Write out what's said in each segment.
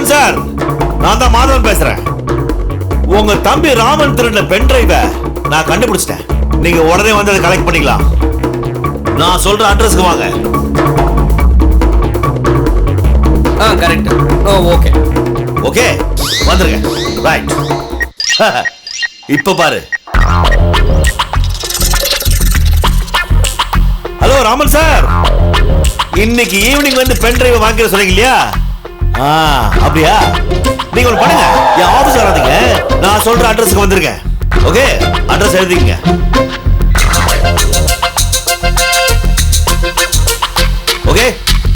Raman sir, நான் தான் மாதவன் பேசுறேன். உங்க தம்பி ராமன் திருட பென் டிரைவ நான் கண்டுபிடிச்சிட்டேன். நீங்க உடனே வந்து அதை கலெக்ட் பண்ணிக்கலாம். நான் சொல்ற அட்ரஸ்க்கு வாங்க. கரெக்ட். ஓகே ஓகே, வந்துருங்க. ரைட். இப்ப பாரு. ஹலோ ராமன் சார், இன்னைக்கு ஈவினிங் வந்து பென் டிரைவ் வாங்கிட சொன்னீங்க இல்லையா? அப்படியா? நீங்க ஒன்று பண்ணுங்க, என் ஆபீஸ் வராதீங்க, நான் சொல்ற அட்ரஸ்க்கு வந்துருக்கேன். Okay, address எழுதிக்கங்க. ஓகே,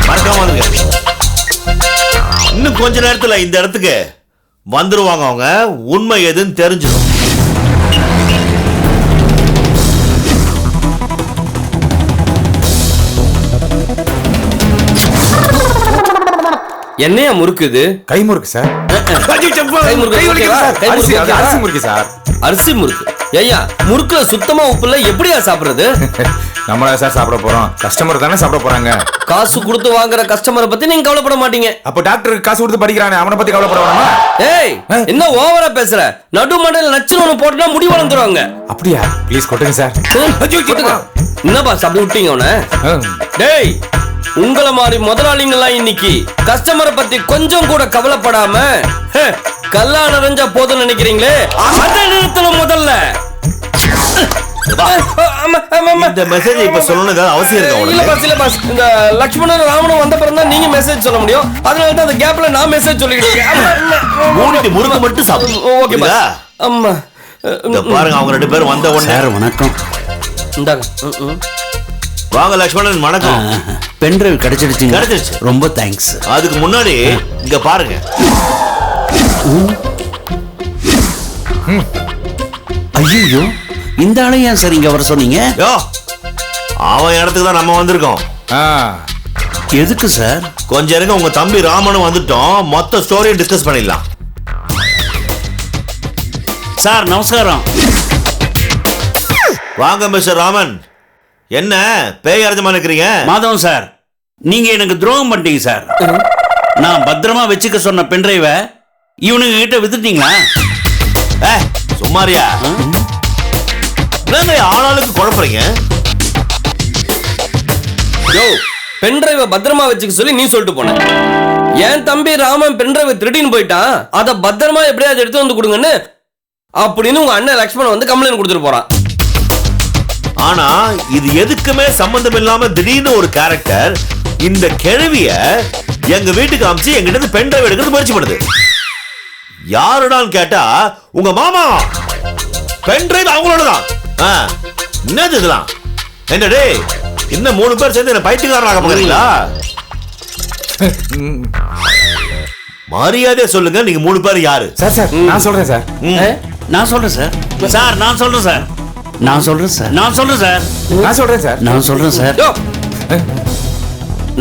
மறக்காம வந்துருங்க. இன்னும் கொஞ்ச நேரத்துல இந்த இடத்துக்கு வந்துருவாங்க. அவங்க உண்மை எதுன்னு தெரிஞ்சிடும். என்னையா முறுக்குது? கை முறுக்கு சார். அரிசி முறுக்கு. ஐயா, முறுக்குல சுத்தமா உப்பு இல்ல, எப்படியா சாப்பிடுறது? நம்மளா சார் சாப்பிட போறோம்? கஸ்டமர் தானே சாப்பிட போறாங்க. காசு கொடுத்து வாங்குற கஸ்டமரை பத்தி நீங்க கவலைப்பட மாட்டீங்க. அப்ப டாக்டருக்கு காசு கொடுத்து படிக்கிறானே, அவனை பத்தி கவலைப்பட வேணாமா? ஏய், என்ன ஓவரா பேசுற? நடு மண்டையில நச்சுன்னு ஒண்ணு போட்டுனா முடி வளர்ந்துருவாங்க. அப்படியா? ப்ளீஸ் கொட்டுங்க சார். என்னப்பா அப்படி விட்டீங்க அவனை? டேய், உங்கள மாதிரி முதலாளிங்கெல்லாம் இன்னைக்கு கஸ்டமரை பத்தி கொஞ்சம் கூட கவலைப்படாம கல்லா நிறைஞ்ச போதும் நினைக்கிறீங்களே, அதை நிறுத்தணும் முதல்ல. இந்த மெசேஜ் இப்ப சொல்லணும்னு அவசியம் இருக்கு. இல்ல பாஸ், இல்ல பாஸ், இந்த லட்சுமணன் ராமனும் வந்த பிறகு தான் நீங்க மெசேஜ் சொல்ல முடியும். அதனால தான் அந்த கேப்ல நான் மெசேஜ் சொல்லிட்டு இருக்கேன். முறுக்கு மட்டும் சாப்பிடு. Okay boss. அம்மா பாருங்க, அவங்க ரெண்டு பேரும் வந்த உடனே. வணக்கம். இந்தாங்க. வாங்க லட்சுமணன், வணக்கம். பென் டிரைவ் கிடைச்சிடுச்சு. கிடைச்சிருச்சு, ரொம்ப தேங்க்ஸ். அதுக்கு முன்னாடி இங்க பாருங்க. ஐயோ, இந்த ஆளை ஏன் சார் இங்க வர சொன்னீங்க? அவன் இடத்துக்கு தான் நம்ம வந்திருக்கோம். எதுக்கு சார்? கொஞ்சம் இருங்க, உங்க தம்பி ராமனும் வந்துட்டோம், மொத்த ஸ்டோரியை டிஸ்கஸ் பண்ணிடலாம். சார் நமஸ்காரம். வாங்க மிஸ்டர் ராமன். என்ன பேய் அரைஞ்சமா நிக்கிறீங்க? மாதவன் சார், நீங்க எனக்கு துரோகம் பண்ணிட்டீங்க சார். நான் பத்திரமா வச்சுக்க சொன்ன பென் டிரைவ இவனுங்க கிட்ட வித்துட்டீங்களா? சும்மாரியா? ஆளாளுக்கு குழப்பறீங்க. பென் டிரைவ பத்திரமா வச்சுக்க சொல்லி நீ சொல்லிட்டு போன. என் தம்பி ராமன் பென் டிரைவ திருடின்னு போயிட்டான், அத பத்திரமா எப்படியாவது எடுத்து வந்து கொடுங்கன்னு அப்படின்னு உங்க அண்ணன் லட்சுமணன் வந்து கம்ப்ளைண்ட் கொடுத்துட்டு போறான். ஆனா இது எதுக்குமே சம்பந்தம் இல்லாம திடீர்னு ஒரு கேரக்டர் இந்த கேள்விய எங்க வீட்டுக்கு அமிச்சு எங்கிட்ட பென் டிரைவ் எடுக்கிறது முயற்சி பண்ணுது. யாருடான்னு கேட்டா உங்க மாமா. பென் டிரைவ் அவங்களோடதான். என்னது இதெல்லாம்? என்ன டே, இன்னும் 3 பேர் சேர்ந்து என்ன பைத்தியக்காரனாக போகிறீங்களா? மரியாதையா சொல்லுங்க, நீங்க 3 பேர் யாரு? சார் சார், நான் சொல்றேன் சார். நான் சொல்றேன் சார். சார் நான் சொல்றேன் சார். நான் சொல்றேன் சார். நான் சொல்றேன் சார். நான் சொல்றேன் சார். நான் சொல்றேன் சார்.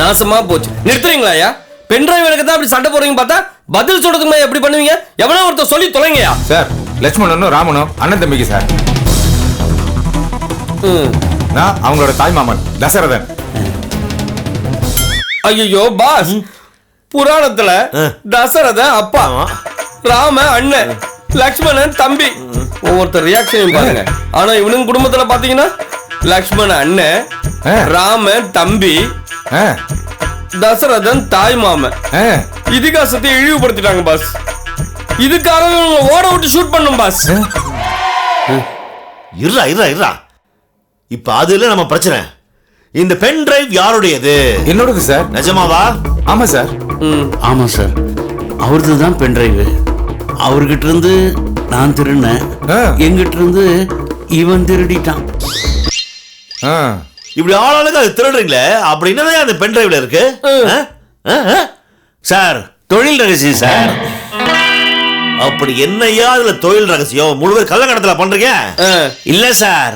நாசமா போச்சு. நிறுத்துறீங்களா ஐயா? பென் டிரைவ் எடுக்க தான் அப்படி சண்டை போறீங்க பார்த்தா பதில் சொல்றதுக்கு எப்படி பண்ணுவீங்க? எவனோ ஒருத்தர் சொல்லி தொலைங்கயா. சார், லட்சுமணனும் ராமனும் அண்ணன் தம்பிக்கு சார். நான் அவங்களோட தாய் மாமன் தசரதன். ஐயோ பாஸ், புராணத்துல தசரதன் அப்பா, ராம அண்ணன், லட்சுமணன் தம்பி. ஒவ்வொருத்தர் ரியாக்ஷன் பாருங்க. ஆனா இவனுங்க குடும்பத்துல பாத்தீங்கன்னா லட்சுமணன் அண்ணன், ராமன் தம்பி, தசரதன் தாய் மாமன். இதிகாசத்தை இழிவுபடுத்திட்டாங்க பாஸ். இதுக்காக ஓட விட்டு ஷூட் பண்ணும் பாஸ். இருடா இருடா இருடா, இப்ப அது இல்ல நம்ம பிரச்சனை. இந்த பென் டிரைவ் யாருடையது? என்னோடது சார். நிஜமாவா? ஆமா சார். ஆமா சார், அவரது தான் பென் டிரைவ். அவர்கிட்ட இருந்து நான் திருடினேன், எங்கிட்ட இருந்து இவன் திருடிட்டான். இப்படி ஆளாளுக்கு அது திருடுறீங்களே, அப்படி என்னதான் அந்த பென் டிரைவ்ல இருக்கு? சார், தொழில் ரகசியம் சார். அப்படி என்னையா அதுல தொழில் ரகசியம்? முழு பேர் கள்ளக்கடத்தல பண்றீங்க? இல்ல சார்,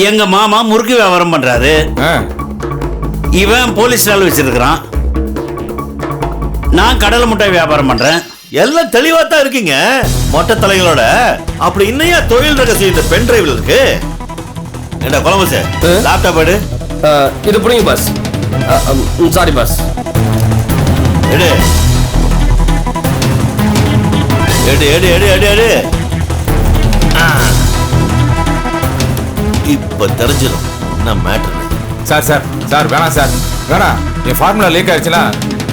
எங்க மாமா முறுக்கு வியாபாரம் பண்றாரு, இவன் போலீஸ் ஸ்டால் வச்சிருக்கிறான், நான் கடலை முட்டாய் வியாபாரம் பண்றேன். எல்லாம் தெளிவா தான் இருக்கீங்க மொட்டை தலைகளோட. அப்படி இன்னையா தொழில் ரகசியம் இந்த பென் டிரைவ்ல இருக்கு? என்ன கொலம்பஸ், லேப்டாப் எடு. இது புரியுங்க பாஸ். Sorry pass. எடு. எடு எடு எடு எடு எடு இப்ப தெரிஞ்சிடும் என்ன மேட்டர். சார் சார் சார் வேணாம் சார் வேணாம். என் ஃபார்முலா லீக் ஆயிடுச்சுன்னா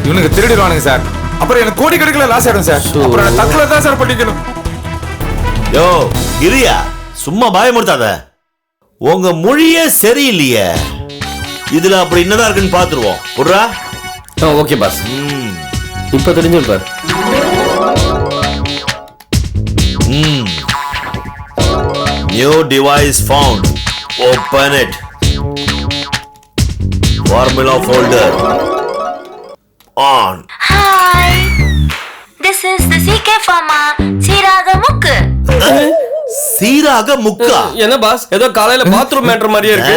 இவனுக்கு திருடிடுவானுங்க சார். அப்புறம் எனக்கு கோடி கணக்கில் லாஸ் ஆயிடும் சார். அப்புறம் நான் தற்கொலை தான் சார் பண்ணிக்கணும். யோ இரியா, சும்மா பயமுறுத்தாத. உங்க மொழியே சரியில்லையே. இதுல அப்படி என்னதான் இருக்குன்னு பாத்துருவோம். விடுறா. ஓகே பாஸ், இப்ப தெரிஞ்சிடும் பார். New device found. Open it. Formula folder. On. Hi. This is the CK Pharma சீராக முக்கு. சீராக முக்கா? என்ன பாஸ், ஏதோ காலையில பாத்ரூம் மேட்டர் மாதிரியே இருக்கு.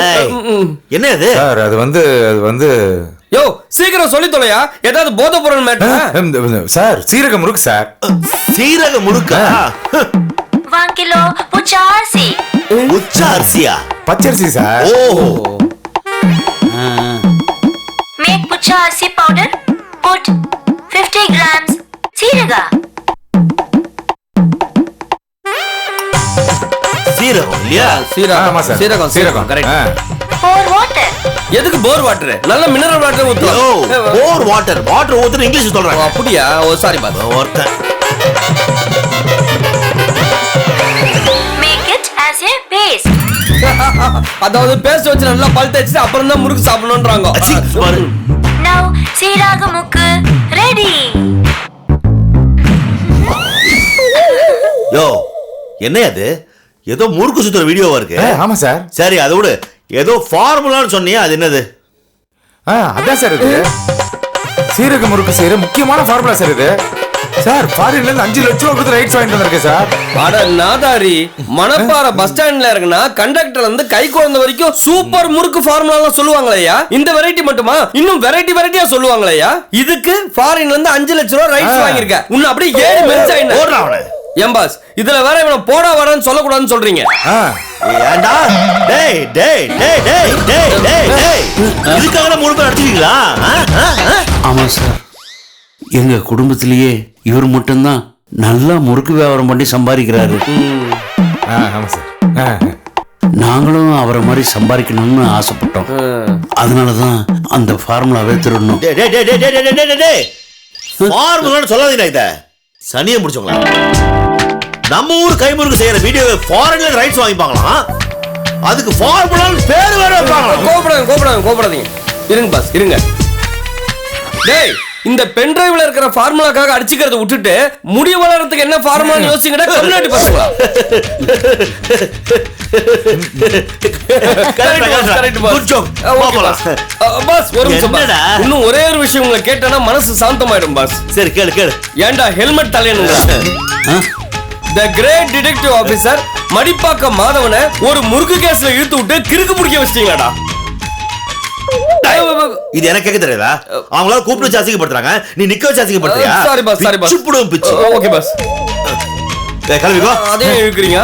என்ன இது? சார் அது வந்து யோ சீக்கிரம் சொல்லி தொலையா, ஏதாவது போதை பொருள் மேட்டர். சார் சீரக முறுக்கு சார். சீரக முறுக்கா? 1 கிலோ புச்சா அரிசி. உச்சா அரிசியா? பச்சரிசி சார். ஓ. Make புச்சா அரிசி powder. Put 50 grams சீரகா. சீரகம் இல்லையா? ஆமா சார். சீரகம் சீரகம் கரெக்ட். Pour water. எதுக்கு போர் வாட்டர்? நல்ல மினரல் வாட்டர் ஓ, ஊத்தலாம். போர் வாட்டர். வாட்டர் ஊத்துற இங்கிலீஷ் சொல்றாங்க. அப்படியா? ஓ சாரி பாஸ். ஒருத்தன். Make it as a paste. அதாவது பேஸ்ட் வச்சு நல்லா பல் தேய்ச்சிட்டு அப்புறம் தான் முறுக்கு சாப்பிடணும்ன்றாங்க. அச்சி, பாரு. Now சீராக முக்கு ready. யோ என்ன அது? ஏதோ முறுக்கு சுத்துற வீடியோவா இருக்கு. ஆமா சார். சரி அதை விடு. ஏதோ ஃபார்முலான்னு சொன்னியே, அது என்னது? அதான் சார் இது சீரக முறுக்கு செய்யற முக்கியமான ஃபார்முலா சார் இது. சார் ஃபாரின்ல இருந்து 5 லட்சம் ரூபாய் கொடுத்து ரைட்ஸ் வாங்கிட்டு வந்திருக்கேன் சார். அட நாதாரி, மணப்பாறை பஸ் ஸ்டாண்ட்ல இருக்குன்னா கண்டக்டர்ல இருந்து கை குழந்தை வரைக்கும் சூப்பர் முறுக்கு ஃபார்முலா சொல்லுவாங்களையா? இந்த வெரைட்டி மட்டுமா, இன்னும் வெரைட்டியா சொல்லுவாங்களையா? இதுக்கு ஃபாரின்ல இருந்து 5 லட்சம் ரூபாய் ரைட்ஸ் வாங்கியிருக்க. இன்னும் அப்படியே 7 மெர்ஜ் ஆயின. போடுறா அவனை. ஏன் பாஸ், இதுல வேற இவனை போடா வாடான்னு சொல்லக்கூடாதுன்னு சொல்றீங்க? ஏண்டா? டேய் டேய் டேய் டேய் டேய் டேய் டேய். இதுக்காக முறுக்கு அடிச்சிட்டீங்களா? ஆமா சார், எங்க குடும்பத்திலேயே இவர் மட்டும்தான் நல்லா முறுக்கு வியாபாரம் பண்ணி சம்பாதிக்கிறாரு. ஆமா சார். நாங்களும் அவரை மாதிரி சம்பாதிக்கணும்னு ஆசைப்பட்டோம். அதனாலதான் அந்த ஃபார்முலாவே திருடணும். டேய் டேய் டேய் டேய் டேய் டேய் டேய். ஃபார்முலான்னு சொல்லாதீங்க. இத சனியை முடிச்சவங்களா? நம்ம ஊர் கைமுறுக்கு செய்யற வீடியோவை ஃபாரின்ல ரைட்ஸ் வாங்கிப்பாங்களா? அதுக்கு ஃபார்முலான்னு பேர் வேற வைப்பாங்களா? கோபப்படாதீங்க. இருங்க பாஸ், இருங்க. டேய், இந்த பென் டிரைவ்ல இருக்கிற ஃபார்முலாக்காக அடிச்சுக்கிறத விட்டுட்டு முடி வளர்றதுக்கு என்ன ஃபார்முலான்னு யோசிங்கடா கம்யூனிட்டி பசங்களா. Good joke. பாஸ் ஒரு நிமிஷம் பாஸ். என்னடா? இன்னும் ஒரே ஒரு விஷயம் உங்களை கேட்டனா மனசு சாந்தமாயிடும் பாஸ். சரி கேளு கேளு. ஏன்டா ஹெல்மெட் தலையனுங்க? The great detective officer மடிப்பாக்க மாதவனை ஒரு முறுக்கு கேஸ்ல இழுத்து விட்டு கிறுக்கு பிடிக்க வச்சிட்டீங்களாடா. இது எனக்கு கேட்க தெரியாதா? அவங்களால கூப்பிட்டு வச்சு அசிங்கப்படுத்துறாங்க, நீ நிக்க வச்சு அசிங்கப்படுத்துறியா? Sorry boss, sorry boss. சுப்புடும் பிச்சு. Okay boss. கிளம்பிக்கோ. அதே இழுக்கிறீங்க.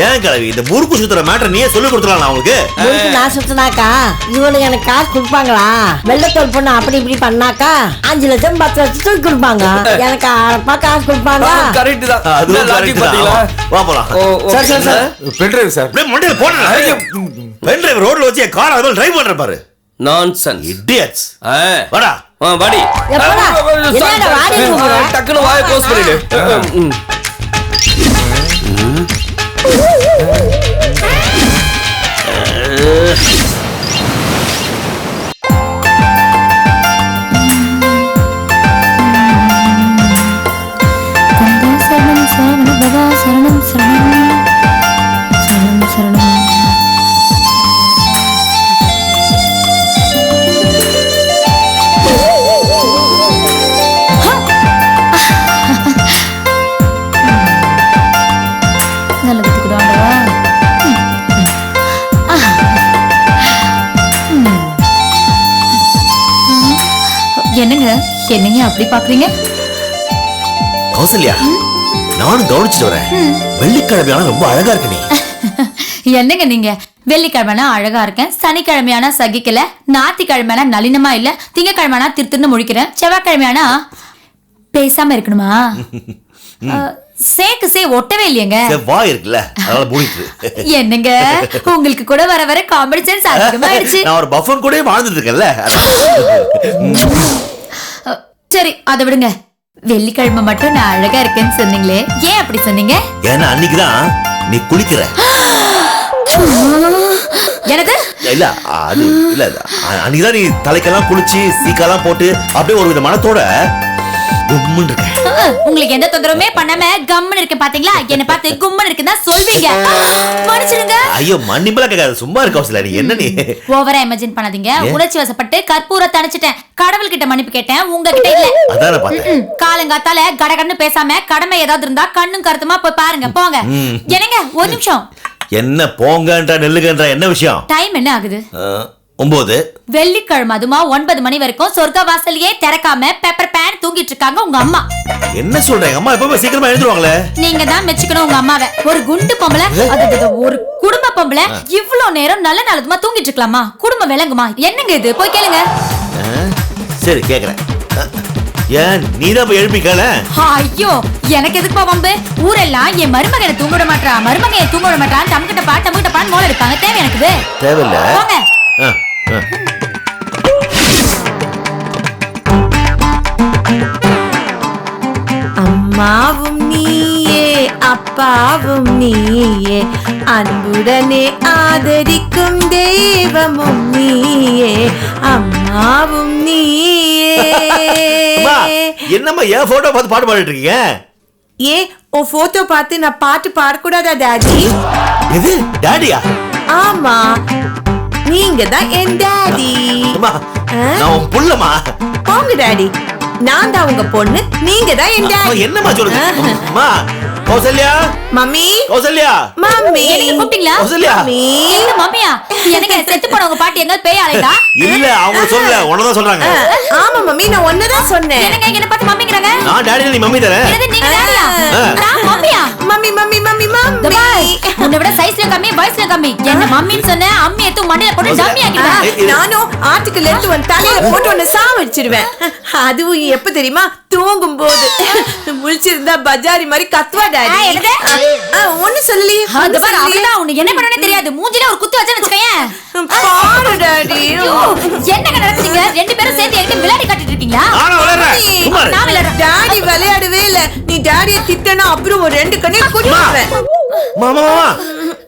ஏன் கிளவி? இந்த முறுக்கு சுத்துற மேட்டர் நீயே சொல்லி கொடுத்துடலாம் அவங்களுக்கு. முறுக்கு நான் சுத்தினாக்கா இவனுக்கு எனக்கு காசு கொடுப்பாங்களா? வெள்ளத்தோல் பொண்ணு அப்படி இப்படி பண்ணாக்கா 5 லட்சம் 10 லட்சத்துக்கு கொடுப்பாங்க. எனக்கு அரப்பா காசு கொடுப்பாங்க. கரெக்ட் தான். அதுவும் லாஜிக் correct தான். பாத்தீங்களா? வா போலாம். Sir sir sir. Pen drive sir. அப்படியே மண்டையில போடுறேன். பென் டிரைவ் ரோட்ல வச்சு கார் அதுல டிரைவ் பண்ற பாரு. நான்சென்ஸ். இடியட்ஸ். வாடா. வாடி. எப்படா? என்னடா வாடி கூப்பிடுற? டக்குனு வாயை க்ளோஸ் பண்ணிடு. சரணம் சரணம் பவா சரணம் சரணம் சரணம் சரணம். நல்ல புத்தி கூட ஆண்டவா. என்னங்க என்னங்க அப்படி பாக்குறீங்க? கௌசல்யா, நானும் கவனிச்சுட்டு வரேன். வெள்ளிக்கிழமையான ரொம்ப அழகா இருக்கு நீ. என்னங்க நீங்க? வெள்ளிக்கிழமைனா அழகா இருக்கேன், சனிக்கிழமையானா சகிக்கல, ஞாயிற்றுக்கிழமைனா நளினமா இல்ல, திங்கக்கிழமைனா திருத்திருந்து முழிக்கிறேன், செவ்வாய்க்கிழமையானா பேசாம இருக்கணுமா? சேக்கு சே ஒட்டவே இல்லையங்க. வாய் இருக்குல்ல அதனால மூடிட்டு. என்னங்க உங்களுக்கு கூட வர வர காமெடி சென்ஸ் அதிகமாயிடுச்சு. நான் ஒரு பஃபன் கூட வாழ்ந்துட்டு இருக்கேன்ல. சரி அதை விடுங்க. வெள்ளிக்கிழமை மட்டும் நான் அழகா இருக்கேன்னு சொன்னீங்களே, ஏன் அப்படி சொன்னீங்க? ஏன்னா அன்னைக்குதான் நீ குளிக்கிற. எனது இல்ல அது இல்ல அன்னைக்குதான் நீ தலைக்கெல்லாம் குளிச்சு சீக்கெல்லாம் போட்டு அப்படியே ஒரு வித மனத்தோட கும்முன்னு இருக்க. உங்களுக்கு எந்த தொந்தரவுமே பண்ணாம கம்முன்னு இருக்கு பாத்தீங்களா? என்ன பார்த்து கும்முன்னு இருக்குன்னு தான் சொல்வீங்க. மன்னிச்சிடுங்க. ஐயோ மன்னிப்பெல்லாம் கேட்காது, சும்மா இருக்க அவசியம் நீ என்ன நீ ஓவரா இமேஜின் பண்ணாதீங்க. உணர்ச்சி வசப்பட்டு கற்பூரத்தை அணைச்சிட்டேன். கடவுள் கிட்ட மன்னிப்பு கேட்டேன், உங்ககிட்ட இல்ல. அதான பார்த்தேன். காலங்காத்தால கடகடன்னு பேசாம கடமை ஏதாவது இருந்தா கண்ணும் கருத்துமா போய் பாருங்க. போங்க. என்னங்க ஒரு நிமிஷம். என்ன போங்கன்ற நெல்லுகன்ற என்ன விஷயம்? டைம் என்ன ஆகுது? 9. வெள்ளிக்கிழமை அதுமா 9 மணி வரைக்கும் சொர்க்க வாசலையே திறக்காம பெப்பர் பேன் தூங்கிட்டு இருக்காங்க உங்க அம்மா. என்ன சொல்றீங்க? அம்மா எப்பவுமே சீக்கிரமா எழுந்துருவாங்களே. நீங்க தான் மெச்சுக்கணும் உங்க அம்மாவை. ஒரு குண்டு பொம்பளை, அது ஒரு குடும்ப பொம்பளை இவ்ளோ நேரம் நல்ல நாளுமா தூங்கிட்டு இருக்கலாமா? குடும்பம் விளங்குமா? என்னங்க இது? போய் கேளுங்க. சரி கேக்குறேன். ஏன் நீதான் போய் எழுப்பிக்கல? ஐயோ எனக்கு எதுக்கு வம்பு? ஊரெல்லாம் என் மருமகனை தூங்க விட மாட்டா, மருமகனை தூங்க விட மாட்டான், தம்கிட்ட பாட்டு மோள எடுப்பாங்க. தேவை எனக்கு தேவையில்ல. போங்க. அம்மாவும் நீயே அப்பாவும் நீயே, அன்புடனே ஆதரிக்கும் தெய்வமும் நீயே, அம்மாவும் நீயே. என்னம்மா என் போட்டோ பார்த்து பாட்டு பாடிட்டு இருக்கீங்க? ஏ உன் போட்டோ பார்த்து நான் பாட்டு பாடக்கூடாதா டாடி? எது டாடியா? ஆமா, நீங்க தான் என் டாடி. நான் உன் புள்ளமா? போங்க டாடி, நான் தான் உங்க பொண்ணு, நீங்க தான் என் டாடி. என்னம்மா சொல்லுங்க? அம்மா கௌசல்யா, மம்மி, கௌசல்யா, மம்மி, எனக்கு கூப்பிட்டீங்களா? கௌசல்யா, என்ன மம்மியா? எனக்கு செத்து போனவங்க பாட்டு எங்க பேய் ஆளைடா? இல்ல அவங்க சொல்லல, உன்னதான் சொல்றாங்க. ஆமா மம்மி, நான் ஒன்னதான் சொன்னேன். என்னங்க என்ன பார்த்து மம்மிங்கறாங்க? நான் டாடி நீ மம்மி தரேன். என்னது நீங்க டாடியா? நான் மம்மியா? Mummy mummy mummy mummy. உன்னை விட சைஸ்ல கம்மி, வயசுல கம்மி. என்ன மம்மின்னு சொன்ன, அம்மி எடுத்து மண்டையில போட்டு டம்மி ஆக்கிடுவேன். நானும் ஆர்டிகல் எடுத்து வந்து தலையில போட்டு ஒன்னு சாவடிச்சிடுவேன். அதுவும் எப்ப தெரியுமா? தூங்கும் போது. முழிச்சிருந்தா பஜாரி மாதிரி கத்துவா டாடி. ஒண்ணு சொல்லி உனக்கு என்ன பண்ணனே தெரியாது. மூஞ்சில ஒரு குத்து வச்சேன்னு வச்சுக்கயேன். பாரு டாடி. என்னங்க நடக்குதுங்க? ரெண்டு பேரும் சேர்ந்து என்கிட்ட விளையாடி காட்டிட்டு இருக்கீங்களா? நான் விளையாடுறேன். டாடி விளையாடவே இல்ல. நீ டாடியை திட்டனா அப்புறம் ஒரு 2 கண்ணையும் குடிப்பேன். மாமா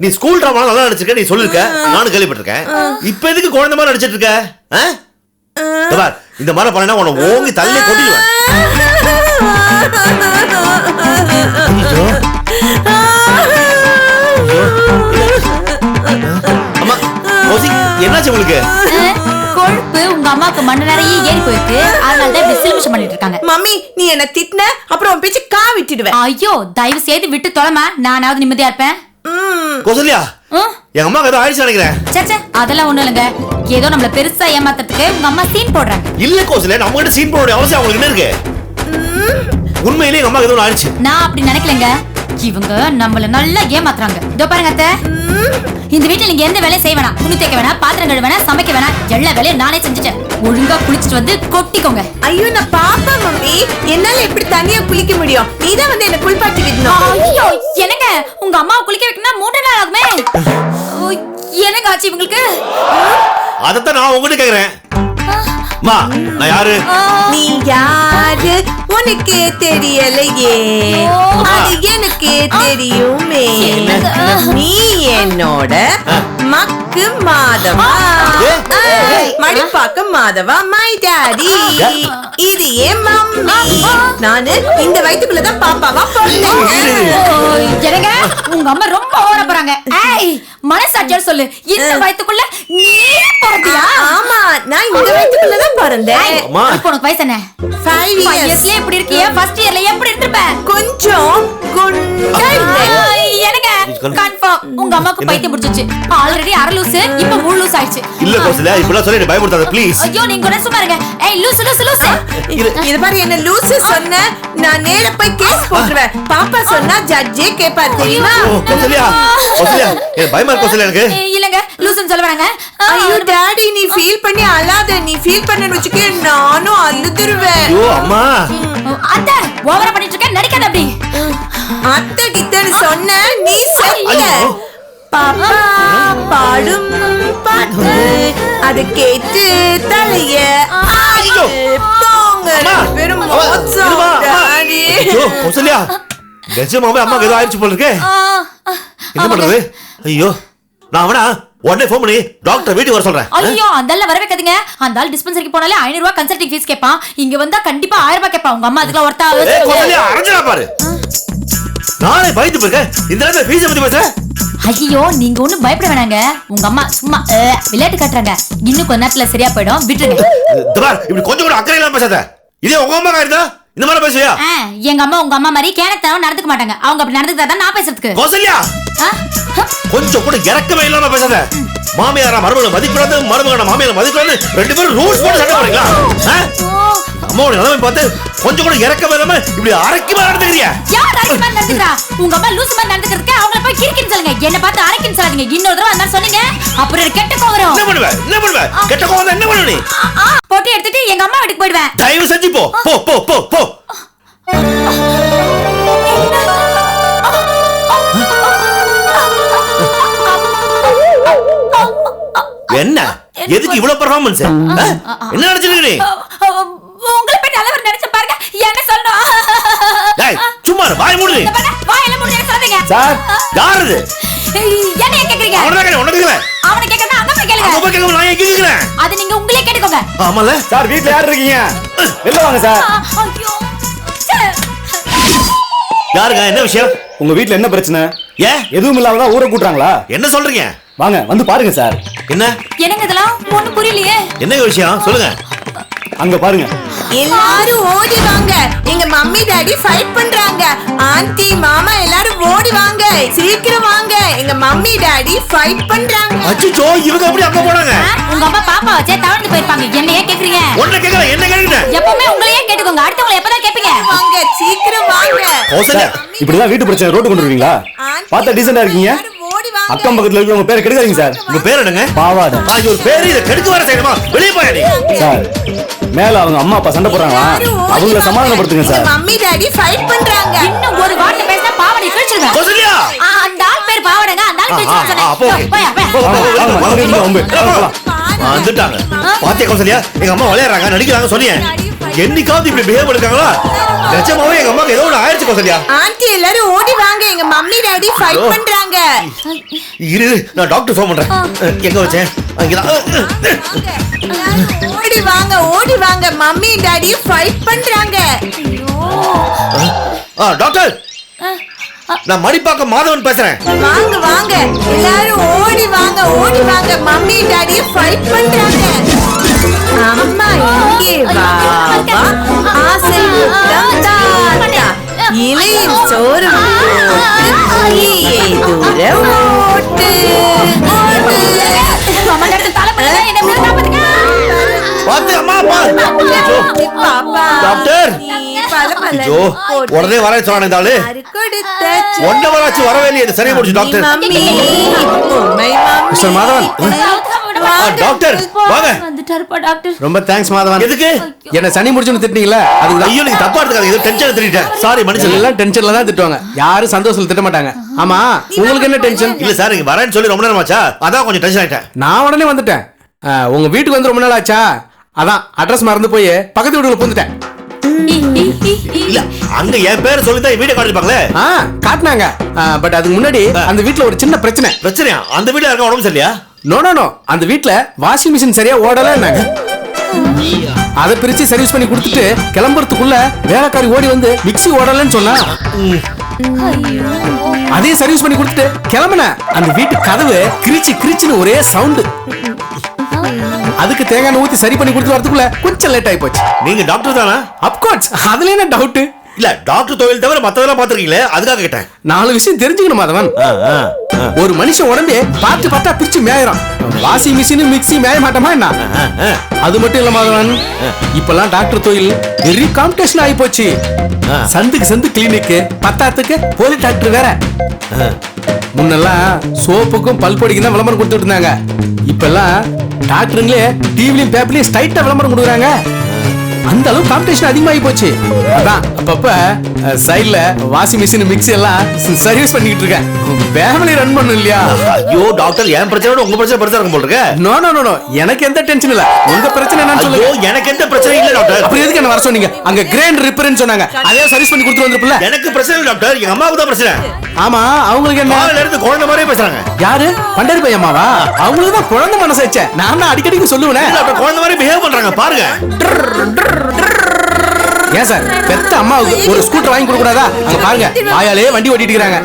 நீ ஸ்கூல் டிராமா நல்லா நடிச்சிருக்க, நீ சொல்லிருக்க, நானும் கேள்விப்பட்டிருக்கேன். இப்ப எதுக்கு குழந்தை மாதிரி நடிச்சிட்டு இருக்க? இந்த மாதிரி பண்ணா உன்னை ஓங்கி தள்ளி கொட்டிடுவேன். அம்மா என்னாச்சு உங்களுக்கு? கொழுப்பு உங்க அம்மாக்கு மண்ணு நிறைய ஏறி போயிருக்கு, அதனால தான் இப்படி சிலுமிஷம் பண்ணிட்டு இருக்காங்க. மம்மி நீ என்ன திட்டின அப்புறம் உன் பேச்சு கா விட்டுடுவேன். ஐயோ தயவு செய்து விட்டு தொலைமா, நானாவது நிம்மதியா இருப்பேன். கௌசல்யா, எங்க அம்மாக்கு ஏதோ ஆயிடுச்சு நினைக்கிறேன். சச்ச அதெல்லாம் ஒண்ணும் இல்லைங்க. ஏதோ நம்மள பெருசா ஏமாத்துறதுக்கு உங்க அம்மா சீன் போடுறாங்க. இல்ல கௌசல்யா, நம்ம கிட்ட சீன் போட அவசியம் அவங்களுக்கு என்ன இருக்கு? உண்மையிலேயே எங்க அம்மாக்கு ஏதோ ஆயிடுச்சு. நான் அப்படி நினைக்கலங்க. இவங்க நம்மள நல்லா ஏமாத்துறாங்க. இதோ பாருங்க அத்தை, இந்த வீட்டுல நீங்க எந்த வேலையும் செய்ய வேணாம். துணி தைக்க வேணாம், பாத்திரம் கழுவ வேணாம், சமைக்க வேணாம். எல்லா வேலையும் நானே செஞ்சுட்டேன். ஒழுங்கா குளிச்சுட்டு வந்து கொட்டிக்கோங்க. ஐயோ நான் பாப்பா மம்மி, என்னால எப்படி தனியா குளிக்க முடியும்? நீதான் வந்து என்ன குளிப்பாட்டி விடணும். ஐயோ என்னங்க உங்க அம்மாவை குளிக்க வைக்கணும்னா 3 நாள் ஆகுமே. என்னங்க ஆச்சு இவங்களுக்கு? அதத்தான் நான் உங்ககிட்ட கேக்குறேன். மா நான் யாரு? நீ யாரு உனக்கே தெரியலையே, அது எனக்கே தெரியுமே. நீ என்னோட மக்கு மாதவா, மடிப்பாக்க மாதவா, மை டாடி. இது ஏன் மம்மி, நானு இந்த வயித்துக்குள்ளதான் பாப்பாவா பிறந்தேன். என்னங்க உங்க அம்மா ரொம்ப ஓவரா போறாங்க. ஏய் மனசாட்சியோட சொல்லு, இந்த வயித்துக்குள்ள நீ பிறந்தியா? ஆமா நான் இந்த வயித்துக்குள்ளதான் பிறந்தேன். இப்போ உனக்கு வயசு என்ன? 5 இயர்ஸ்ல எப்படி இருக்கிய? ஃபர்ஸ்ட் இயர்ல எப்படி இருந்திருப்ப? கொஞ்சம் குண்டா இருந்தேன். எனக்கு கன்ஃபார்ம் உங்க அம்மாக்கு பைத்தியம் பிடிச்சிச்சு. ஆல்ரெடி அரை லூசு, இப்ப முழு லூஸ் ஆயிடுச்சு. இல்ல கௌசல்யா இப்படிலாம் சொல்லி என்னை பயமுறுத்தாத ப்ளீஸ். ஐயோ நீங்க கூட சும்மா இருங்க. ஏய் லூசு லூசு லூசு. இது பாரு என்ன லூசு சொன்ன நான் நேரா போய் கேஸ் போட்டுருவேன். பாப்பா சொன்னா ஜட்ஜே கேப்பார் தெரியுமா? கௌசல்யா கௌசல்யா எனக்கு பயமா இருக்கு கௌசல்யா எனக்கு. இல்லங்க லூசுன்னு சொல்ல வராங்க. ஐயோ டாடி நீ ஃபீல் பண்ணி அழாத. நீ ஃபீல் பண்ணனு வெச்சுக்க நானும் அழுதுருவேன். ஐயோ அம்மா அத்தை ஓவரா பண்ணிட்டு இருக்க, நடிக்காத அப்படி. அத்தை கிட்டன்னு சொன்ன நீ சொல்ல. பாப்பா பாடும் பாட்டு அது கேட்டு தலைய ஐயோ. போங்க பெரும் மோசம் டாடி. ஐயோ கௌசல்யா நிஜமாவே அம்மாக்கு ஏதோ ஆயிடுச்சு போல இருக்கே. என்ன பண்றது? ஐயோ நான் அவனா உடனே ஃபோன் பண்ணி டாக்டர் வீட்டுக்கு வர சொல்றேன். ஐயோ அதெல்லாம் வர வைக்காதீங்க. அந்த ஆள் டிஸ்பென்சரிக்கு போனாலே 500 ரூபாய் கன்சல்டிங் ஃபீஸ் கேட்பான். இங்க வந்தா கண்டிப்பா 1000 ரூபாய் கேட்பான். உங்க அம்மா அதுக்குலாம் ஒருத்தா ஏய் கௌசல்யா அரஞ்சனா பாரு. நானே பயந்து போயிருக்கேன். இந்த நேரத்துல ஃபீஸ் பத்தி பேச. ஐயோ நீங்க ஒண்ணும் பயப்பட வேணாங்க. உங்க அம்மா சும்மா விளையாட்டு காட்டுறாங்க. இன்னும் கொஞ்ச நேரத்துல சரியா போயிடும், விட்டுருங்க. தபார் இப்படி கொஞ்சம் கூட அக்கறை இல்லாம பேசாத. இதே உங்க அம்மா இருந்தா இந்த மாதிரி பேசுவியா? எங்க அம்மா உங்க அம்மா மாதிரி கேனத்தனமா நடந்துக்க மாட்டாங்க. அவங்க அப்படி நடந்துக்கிட்டா தான் நான் பேசுறதுக்கு. கௌசல்யா கொஞ்சம் கூட இறக்கமே இல்லாம பேசாத. மாமியாரா மருமகளை மதிக்கூடாது, மருமகனை மாமியாரை மதிக்கூடாது, ரெண்டு பேரும் ரூல்ஸ் போட்டு சண்டை போடுறீங்களா? அம்மாவோட நிலைமை பார்த்து கொஞ்சம் கூட இறக்கமே இல்லாம இப்படி அரைக்குமா நடந்துக்கிறியா? யார் அரைக்கு மாதிரி நடந்துக்கிறா? உங்க அம்மா லூசு மாதிரி நடந்துக்கிறதுக்கு அவங்கள போய் கிறுக்கின்னு சொல்லுங்க. என்ன பார்த்து அரைக்குன்னு சொல்லாதீங்க. இன்னொரு தடவை அந்த சொன்னீங்க அப்புறம் ஒரு கெட்ட கோவம் வரும். என்ன பண்ணுவ கெட்ட கோவம் என்ன பண்ணுவ நீ? போட்டு எடுத்துட்டு எங்க அம்மா வீட்டுக்கு போயிடுவேன். தயவு செஞ்சு போ போ போ போ போ. என்ன எதுக்கு இவ்வளவு பெர்ஃபார்மன்ஸ்? என்ன நினைச்சிருக்க நீ? உங்களை போய் நல்லவர் நினைச்சு பாருங்க. என்ன சொல்லணும்? டேய் சும்மா வாய் மூடு. வாயில மூடுங்க சொல்றீங்க. சார் யார் இது? என்ன கேக்குறீங்க? அவன கேக்குறேன் உனக்கு கேக்குறேன். அவனை கேக்குறேன் அங்க போய் கேளுங்க. அங்க போய் கேக்குறேன் நான் ஏன் கேக்குறேன்? அது நீங்க உங்களே கேட்டுக்கோங்க. ஆமால சார் வீட்ல யார் இருக்கீங்க? வெளில வாங்க சார். ஐயோ யாருங்க என்ன விஷயம்? உங்க வீட்ல என்ன பிரச்சனை? ஏன் எதுவும் இல்லாம தான் ஊரை கூட்டுறாங்களா? என்ன சொல்றீங்க? வாங்க வந்து பாருங்க சார். என்ன என்னங்க இதெல்லாம் ஒண்ணும் புரியலையே. என்ன விஷயம் சொல்லுங்க. அங்க பாருங்க. எல்லாரும் ஓடி வாங்க. எங்க மம்மி டாடி ஃபைட் பண்றாங்க. ஆன்ட்டி மாமா எல்லாரும் ஓடி வாங்க. சீக்கிரம் வாங்க. எங்க மம்மி டாடி ஃபைட் பண்றாங்க. அச்சச்சோ இவங்க எப்படி அங்க போறாங்க? உங்க அம்மா பாப்பா வச்சே தவழ்ந்து போயிருப்பாங்க. என்ன ஏன் கேக்குறீங்க? உன்னை கேக்குறேன் என்ன கேக்குறேன்? எப்பவுமே உங்களையே கேட்டுக்கோங்க. அடுத்தவங்களை எப்பதான் கேப்பீங்க? வாங்க சீக்கிரம் வாங்க. கௌசல்யா இப்படிதான் வீட்டு பிரச்சனை ரோட்டு கொண்டு வருவீங்களா? பார்த்தா டீசெண்டா இருக்கீங்க. ஓடி வாங்க. அக்கம் பக்கத்துல இருக்கிற உங்க பேரை கெடுக்காதீங்க சார். உங்க பேர் என்னங்க? பாவாடை. இது ஒரு பேரு இத கெடுக்க வர செய்யணுமா? வெளிய போயா நீ. சார் மேல அவங்க அம்மா அப்பா சண்டை போடுறாங்களா? அவங்கள சமாதானப்படுத்துங்க எங்க சார். மம்மி டாடி ஃபைட் பண்றாங்க. இன்னும் ஒரு வார்த்தை பேசினா பாவடை கிழிச்சிடுவேன். கௌசல்யா அந்த ஆள் பேர் பாவடைங்க. அந்த ஆள் கிழிச்சிடுவேன் சொன்னேன். அப்போ okay. போயா போயா. வாங்க, வாங்க, வாங்க, வம்பு. போலாம். வந்துட்டாங்க. பாத்தியா கௌசல்யா எங்க அம்மா விளையாடுறாங்க நடிக்கிறாங்க சொன்னேன். என்னைக்காவது இப்படி பிஹேவ் பண்ணிருக்காங்களா? நிஜமாவே எங்க அம்மாக்கு ஏதோ ஒன்று ஆயிடுச்சு கௌசல்யா. ஆன்ட்டி எல்லாரும் ஓடி வாங்க. எங்க மம்மி டாடி ஃபைட் பண்றாங்க. இரு நான் டாக்டர் ஃபோன் பண்றேன். எங்க வச்சேன்? அங்கதான். ஓடி வாங்க ஓடி வாங்க. மம்மி டாடி ஃபைட் பண்றாங்க. டாக்டர் நான் மணிப்பாக்கம் மாதவன் பேசுறேன். வாங்க வாங்க எல்லாரும் ஓடி வாங்க ஓடி வாங்க. மம்மி டாடி ஃபைட் பண்றாங்க. அம்மா இங்கே வா வா. ஆசை முத்தம் தாத்தா. இலையில் சோறு போட்டு நீயே தூர ஓட்டு ஓட்டு. அம்மா நடத்து தலை பண்ணல. என்ன இப்படி காப்பாத்துங்க. பாத்து அம்மா பாப்பா டாக்டர் பல பல ஐயோ உடனே வர சொன்னானே இந்த ஆளு. கொடுத்த ஒன்ன வராச்சு வரவே இல்லையே. சரியா போச்சு டாக்டர். மம்மி உண்மை மம்மி. மிஸ்டர் மாதவன். டாக்டர் வாங்க. வந்துட்டாருப்பா டாக்டர். ரொம்ப தேங்க்ஸ் மாதவன். எதுக்கு? என்ன சனி முடிச்சுன்னு திட்டினீங்களா? அதுதான். ஐயோ நீங்க தப்பா எடுத்துக்காதீங்க. ஏதோ டென்ஷன் திட்டிட்டேன். சாரி மனுஷன். எல்லாம் டென்ஷன்ல தான் திட்டுவாங்க. யாரும் சந்தோஷத்துல திட்ட மாட்டாங்க. ஆமா உங்களுக்கு என்ன டென்ஷன்? இல்ல சார் நீங்க வரேன்னு சொல்லி ரொம்ப நேரம் ஆச்சா அதான் கொஞ்சம் டென்ஷன் ஆயிட்டேன். நான் உடனே வந்துட்டேன். உங்க வீட்டுக்கு வந்து ரொம்ப நாள் ஆச்சா அதான் அட்ரஸ் மறந்து போய் பக்கத்து வீட்டுக்குள்ள புந்துட்டேன். இல்ல அங்க என் பேரை சொல்லி தான் வீடியோ காட்டிருப்பாங்களே. காட்டினாங்க. பட் அதுக்கு முன்னாடி அந்த வீட்ல ஒரு சின்ன பிரச்சனை. பிரச்சனையா? அந்த வீட்டுல இருக்க உடம்பு சரியா? நோ நோ நோ அந்த வீட்ல வாஷிங் மிஷின் சரியா ஓடலன்னாங்க. அதை பிரிச்சு சர்வீஸ் பண்ணி கொடுத்துட்டு கிளம்புறதுக்குள்ள வேலைக்காரி ஓடி வந்து மிக்ஸி ஓடலன்னு சொன்னா அதையும் சர்வீஸ் பண்ணி கொடுத்துட்டு கிளம்புன. அந்த வீட்டு கதவு கிரிச்சு கிரிச்சுன்னு ஒரே சவுண்டு. அதுக்கு தேங்காய் ஊத்தி சரி பண்ணி கொடுத்து வரதுக்குள்ள கொஞ்சம் லேட் ஆகி போச்சு. நீங்க டாக்டர் தானா? அப்கோர்ஸ் அதுல என்ன டவுட்? இல்ல டாக்டர் தொழில் தவிர மத்ததெல்லாம் பாத்துருக்கீங்களே அதுக்காக கேட்டேன். 4 விஷயம் தெரிஞ்சுக்கணும் மாதவன். ஒரு மனுஷன் உடம்பே பார்த்து பார்த்தா பிரிச்சு மேயிறான். வாஷிங் மிஷின் மிக்ஸி மேய மாட்டோமா என்ன? அது மட்டும் இல்ல மாதவன், இப்பெல்லாம் டாக்டர் தொழில் வெரி காம்படிஷன் ஆகி போச்சு. சந்துக்கு சந்து கிளினிக், பத்தாத்துக்கு போலி டாக்டர் வேற. முன்னெல்லாம் சோப்புக்கும் பல்பொடிக்கும் தான் விளம்பரம் கொடுத்துட்டு இருந்தாங்க. இப்பெல்லாம் டாக்டருங்களே டிவிலையும் பேப்பர்லயும் ஸ்ட்ரைட்டா விளம்பரம் கொடுக்குறாங்க. அந்த அளவு காம்படிஷன் அதிகமாகி போச்சு. அதான் அப்பப்ப சைடுல வாஷிங் மிஷின் மிக்ஸி எல்லாம் சர்வீஸ் பண்ணிட்டு இருக்கேன். ஃபேமிலி ரன் பண்ணும் இல்லையா? ஐயோ டாக்டர், என் பிரச்சனை உங்க பிரச்சனை பெருசா இருக்கும் போல இருக்கு. நோ நோ நோ நோ, எனக்கு எந்த டென்ஷன் இல்ல. உங்க பிரச்சனை என்னன்னு ஐயோ சொல்லுங்க. எனக்கு எந்த பிரச்சனையும் இல்ல டாக்டர். அப்புறம் எதுக்கு என்ன வர சொன்னீங்க? அங்க கிரேண்ட் ரிப்பேர்னு சொன்னாங்க, அதே சர்வீஸ் பண்ணி கொடுத்துட்டு வந்திருப்பல. எனக்கு பிரச்சனை இல்ல டாக்டர், எங்க அம்மாவுக்கு தான் பிரச்சனை. ஆமா, அவங்களுக்கு என்ன? காலையில இருந்து குழந்தை மாதிரியே பேசுறாங்க. யாரு? பண்டரி பையன் அம்மாவா? அவங்களுக்கு தான் குழந்தை மனசாச்சே. நான் தான் அடிக்கடிக்கு சொல்லுவேனே. டாக்டர் குழந்தை மாதிரி பிஹேவ் பண்றாங்க பாருங்க. ஏன் சார், பெத்த அம்மாவுக்கு ஒரு ஸ்கூட்டர் வாங்கி கொடுக்க கூடாதா? அங்க பாருங்க, வாயாலே வண்டி ஓட்டிட்டு இருக்காங்க.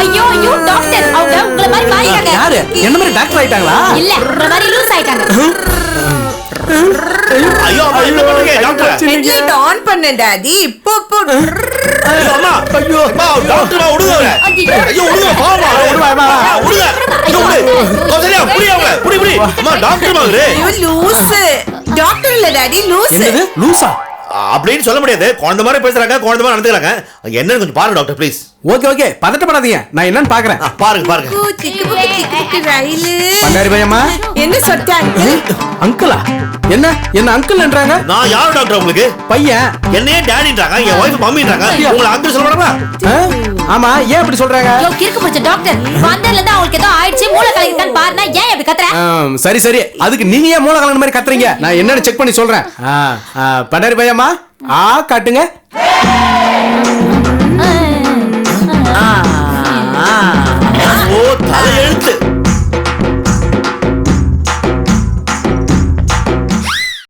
ஐயோ ஐயோ டாக்டர், அவங்க உங்களை மாதிரி மாறிட்டாங்க. யாரு? என்ன மாதிரி டாக்டர் ஆயிட்டாங்களா? இல்ல, உங்களை மாதிரி லூஸ் ஆயிட்டாங்க. ஐயோ அம்மா என்ன பண்றீங்க டாக்டர்? ஹெட்லைட் ஆன் பண்ண டாடி. போ போ. ஐயோ அம்மா, ஐயோ அம்மா, டாக்டர் மா விடுங்க அவரை. ஐயோ விடுங்க, பாவமா விடுங்க. விடுங்க. ஐயோ விடு. சரியா புடி அவங்க. புடி புடி. அம்மா டாக்டர் மா அவரு. ஐயோ லூஸ். டாக்டர் இல்ல டாடி, லூஸ். என்னது லூசா? அப்படின்னு சொல்ல முடியாது. குழந்தை மாதிரி பேசுறாங்க, குழந்தை மாதிரி நடந்துக்கிறாங்க. என்னன்னு கொஞ்சம் பாருங்க டாக்டர் ப்ளீஸ். ஓகே ஓகே, பதட்டப்படாதீங்க, நான் என்னன்னு பாக்குறேன். பாருங்க பாருங்க. சிக்கு ரயிலு. பண்டாரி பையம்மா, என்ன சொட்டாங்க? அங்கிளா? என்ன என்ன அங்கிள்ன்றாங்க? நான் யார் டாக்டர் உங்களுக்கு? பையன். என்னையே டேடின்றாங்க, என் வைஃப் மம்மின்றாங்க. உங்களை அங்கிள் சொல்ல வேணாமா? ஆமா, ஏன் அப்படி சொல்றாங்க? ஐயோ கிறுக்கு பிடிச்ச டாக்டர், வந்ததுல இருந்து அவங்களுக்கு ஏதோ ஆயிடுச்சு, மூளை கலக்கிட்டான்னு பாருனா ஏன் இப்படி கத்துற? சரி சரி, அதுக்கு நீங்க ஏன் மூளை கலங்கின மாதிரி கத்துறீங்க? நான் என்னன்னு செக் பண்ணி சொல்றேன். பண்டாரி பையம்மா, காட்டுங்க. ஓ தலை எழுத்து.